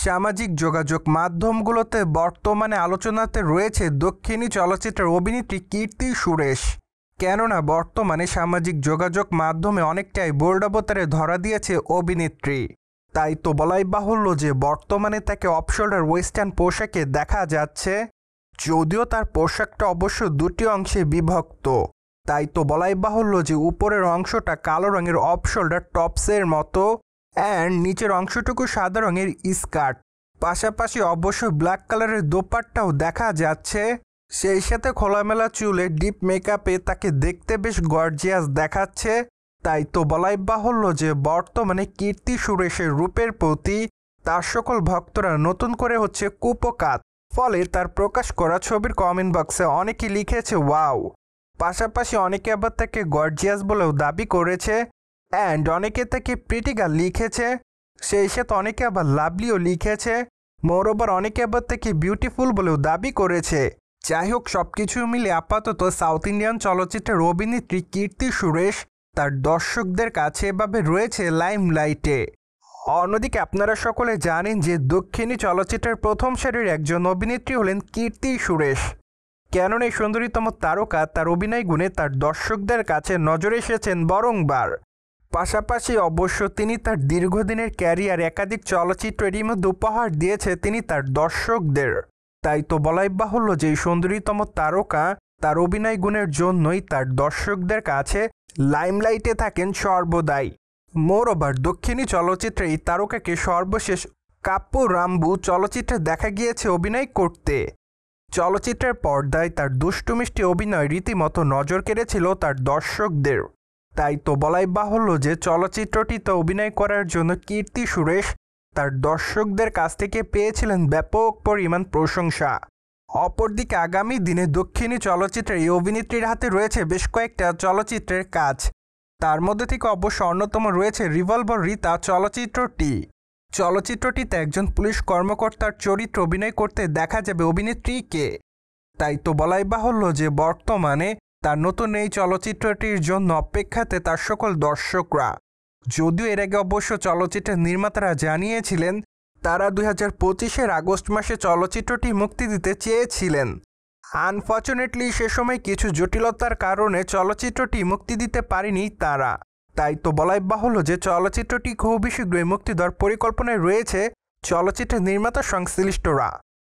সামাজিক যোগাযোগ মাধ্যমগুলোতে বর্তমানে আলোচনাতে রয়েছে দক্ষিণী চলচ্চিত্রের অভিনেত্রী কীর্তি সুরেশ। কেননা বর্তমানে সামাজিক যোগাযোগ মাধ্যমে অনেকটাই বোল্ড অবতারে ধরা দিয়েছে অভিনেত্রী। তাই তো বলাই বাহুল্য যে বর্তমানে তাকে অফ শোল্ডার ওয়েস্টার্ন পোশাকে দেখা যাচ্ছে, যদিও তার পোশাকটা অবশ্য দুটি অংশে বিভক্ত। তাই তো বলাই বাহুল্য যে উপরের অংশটা কালো রঙের অফ শোল্ডার টপসের মতো অ্যান্ড নিচের অংশটুকু সাদা রঙের স্কার্ট, পাশাপাশি অবশ্য ব্ল্যাক কালারের দোপাট্টাও দেখা যাচ্ছে। সেই সাথে খোলামেলা চুলে ডিপ মেকআপে তাকে দেখতে বেশ গর্জিয়াস দেখাচ্ছে। তাই তো বলাই বাহুল্য যে বর্তমানে কীর্তি সুরেশের রূপের প্রতি তার সকল ভক্তরা নতুন করে হচ্ছে কুপকাত। ফলে তার প্রকাশ করা ছবির কমেন্ট বক্সে অনেকেই লিখেছে ওয়াও, পাশাপাশি অনেকে আবার তাকে গর্জিয়াস বলেও দাবি করেছে অ্যান্ড অনেকে তাকে প্রিটি গার্ল লিখেছে। সেই সাথে অনেকে আবার লাভলিও লিখেছে। মোরওভার অনেকে আবার তাকে বিউটিফুল বলেও দাবি করেছে। যাই হোক, সব কিছু মিলে আপাতত সাউথ ইন্ডিয়ান চলচ্চিত্রের অভিনেত্রী কীর্তি সুরেশ তার দর্শকদের কাছে এভাবে রয়েছে লাইমলাইটে। অন্যদিকে আপনারা সকলে জানেন যে দক্ষিণী চলচ্চিত্রের প্রথম সারির একজন অভিনেত্রী হলেন কীর্তি সুরেশ। কেননা এই সুন্দরীতম তারকা তার অভিনয় গুণে তার দর্শকদের কাছে নজরে এসেছেন বারংবার। পাশাপাশি অবশ্য তিনি তার দীর্ঘদিনের ক্যারিয়ার একাধিক চলচ্চিত্রেরই মধ্যে উপহার দিয়েছে তিনি তার দর্শকদের। তাই তো বলাই বাহুল্য যে এই সুন্দরীতম তারকা তার অভিনয় গুণের জন্যই তার দর্শকদের কাছে লাইমলাইটে থাকেন সর্বদাই। মোরওভার দক্ষিণী চলচ্চিত্রে এই তারকাকে সর্বশেষ কাপ্পু রাম্বু চলচ্চিত্রে দেখা গিয়েছে অভিনয় করতে। চলচ্চিত্রের পর্দায় তার দুষ্টু মিষ্টি অভিনয় রীতিমতো নজর কেড়েছিল তার দর্শকদের। তাই তো বলাই বাহুল্য যে চলচ্চিত্রটিতে অভিনয় করার জন্য কীর্তি সুরেশ তার দর্শকদের কাছ থেকে পেয়েছিলেন ব্যাপক পরিমাণ প্রশংসা। অপরদিকে আগামী দিনে দক্ষিণী চলচ্চিত্রের এই অভিনেত্রীর হাতে রয়েছে বেশ কয়েকটা চলচ্চিত্রের কাজ। তার মধ্যে থেকে অবশ্য অন্যতম রয়েছে রিভলভার রিতা চলচ্চিত্রটিতে একজন পুলিশ কর্মকর্তার চরিত্র অভিনয় করতে দেখা যাবে অভিনেত্রীকে। তাই তো বলাই বাহুল্য যে বর্তমানে তার নতুন এই চলচ্চিত্রটির জন্য অপেক্ষাতে তার সকল দর্শকরা। যদিও এর আগে অবশ্য চলচ্চিত্রের নির্মাতারা জানিয়েছিলেন তারা 2025-এর আগস্ট মাসে চলচ্চিত্রটি মুক্তি দিতে চেয়েছিলেন। আনফর্চুনেটলি সে সময় কিছু জটিলতার কারণে চলচ্চিত্রটি মুক্তি দিতে পারেনি তারা। তাই তো বলাই বাহুল্য যে চলচ্চিত্রটি খুবই শীঘ্রই মুক্তি দেওয়ার পরিকল্পনায় রয়েছে চলচ্চিত্রের নির্মাতা সংশ্লিষ্টরা।